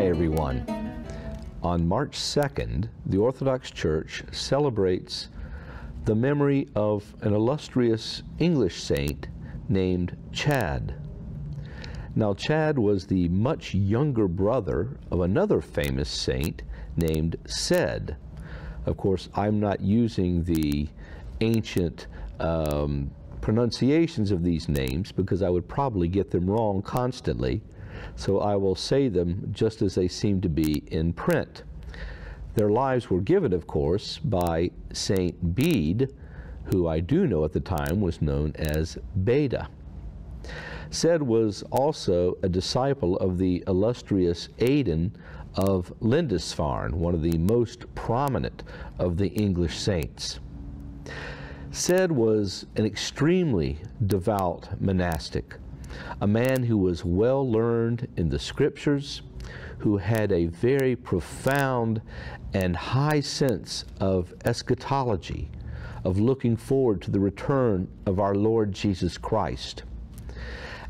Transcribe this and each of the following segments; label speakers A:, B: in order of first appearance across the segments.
A: Hi everyone. On March 2nd, the Orthodox Church celebrates the memory of an illustrious English saint named Chad. Now Chad was the much younger brother of another famous saint named Cedd. Of course, I'm not using the ancient pronunciations of these names because I would probably get them wrong constantly. So I will say them just as they seem to be in print. Their lives were given, of course, by Saint Bede, who I do know at the time was known as Beda. Cedd was also a disciple of the illustrious Aidan of Lindisfarne, one of the most prominent of the English saints. Cedd was an extremely devout monastic, a man who was well learned in the scriptures, who had a very profound and high sense of eschatology, of looking forward to the return of our Lord Jesus Christ.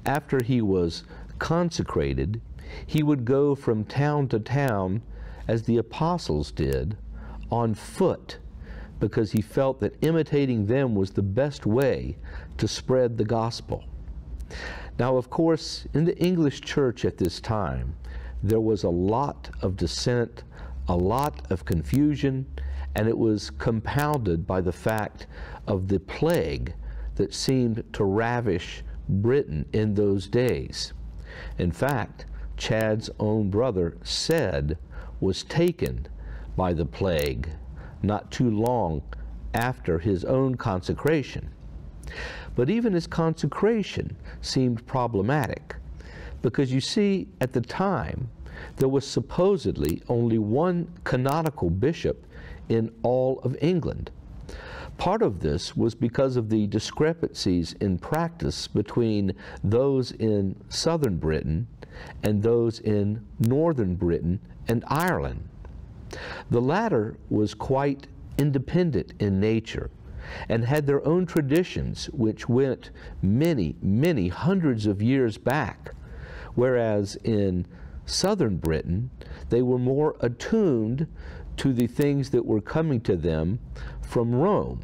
A: After he was consecrated, he would go from town to town, as the apostles did, on foot, because he felt that imitating them was the best way to spread the gospel. Now, of course, in the English church at this time, there was a lot of dissent, a lot of confusion, and it was compounded by the fact of the plague that seemed to ravish Britain in those days. In fact, Chad's own brother, Cedd, was taken by the plague not too long after his own consecration. But even his consecration seemed problematic, because you see, at the time, there was supposedly only one canonical bishop in all of England. Part of this was because of the discrepancies in practice between those in southern Britain and those in northern Britain and Ireland. The latter was quite independent in nature and had their own traditions which went many, many hundreds of years back, whereas in southern Britain they were more attuned to the things that were coming to them from Rome,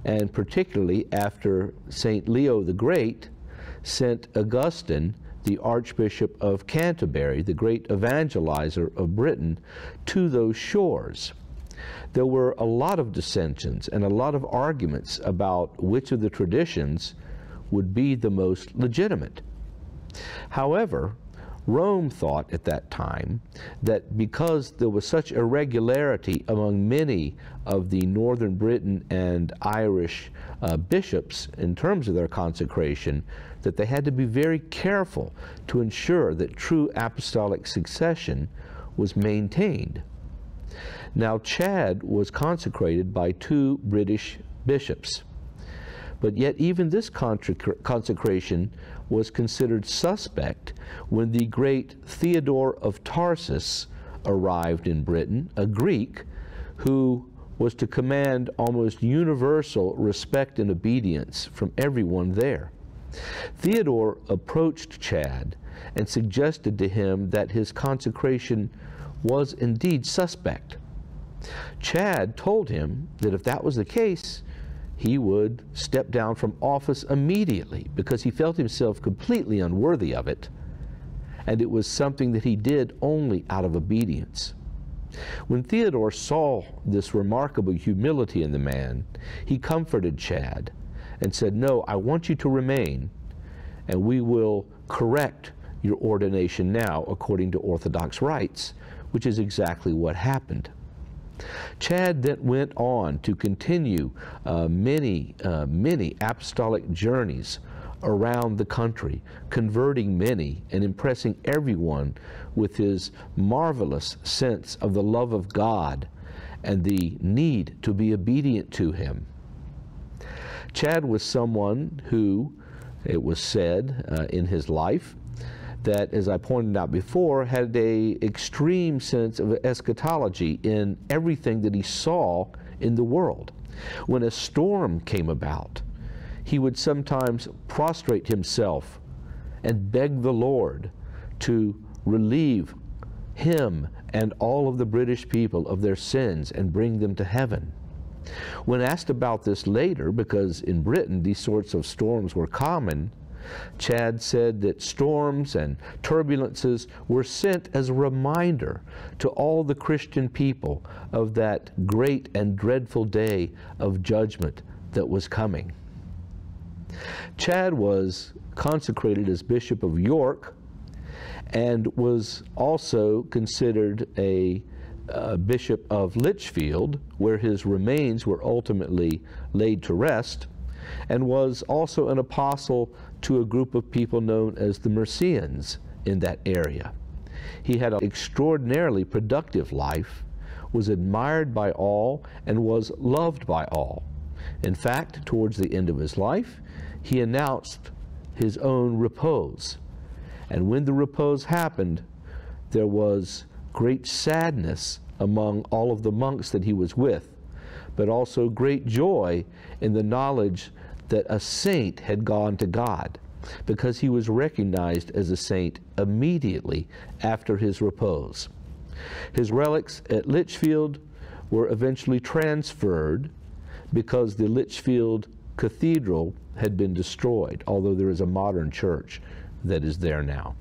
A: and particularly after St. Leo the Great sent Augustine, the Archbishop of Canterbury, the great evangelizer of Britain, to those shores. There were a lot of dissensions and a lot of arguments about which of the traditions would be the most legitimate. However, Rome thought at that time that because there was such irregularity among many of the Northern Britain and Irish bishops in terms of their consecration, that they had to be very careful to ensure that true apostolic succession was maintained. Now, Chad was consecrated by two British bishops, but yet even this consecration was considered suspect when the great Theodore of Tarsus arrived in Britain, a Greek who was to command almost universal respect and obedience from everyone there. Theodore approached Chad and suggested to him that his consecration was indeed suspect. Chad told him that if that was the case, he would step down from office immediately because he felt himself completely unworthy of it, and it was something that he did only out of obedience. When Theodore saw this remarkable humility in the man, he comforted Chad and said, "No, I want you to remain, and we will correct your ordination now according to Orthodox rites," which is exactly what happened. Chad then went on to continue many apostolic journeys around the country, converting many and impressing everyone with his marvelous sense of the love of God and the need to be obedient to Him. Chad was someone who, it was said in his life, that, as I pointed out before, had an extreme sense of eschatology in everything that he saw in the world. When a storm came about, he would sometimes prostrate himself and beg the Lord to relieve him and all of the British people of their sins and bring them to heaven. When asked about this later, because in Britain these sorts of storms were common, Chad said that storms and turbulences were sent as a reminder to all the Christian people of that great and dreadful day of judgment that was coming. Chad was consecrated as Bishop of York and was also considered a Bishop of Lichfield, where his remains were ultimately laid to rest, and was also an apostle to a group of people known as the Mercians in that area. He had an extraordinarily productive life, was admired by all, and was loved by all. In fact, towards the end of his life, he announced his own repose. And when the repose happened, there was great sadness among all of the monks that he was with, but also great joy in the knowledge that a saint had gone to God, because he was recognized as a saint immediately after his repose. His relics at Lichfield were eventually transferred because the Lichfield Cathedral had been destroyed, although there is a modern church that is there now.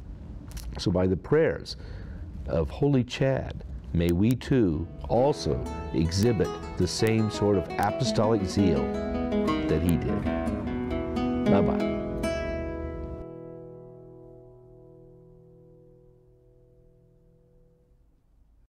A: So by the prayers of Holy Chad, may we too also exhibit the same sort of apostolic zeal that he did. Bye-bye.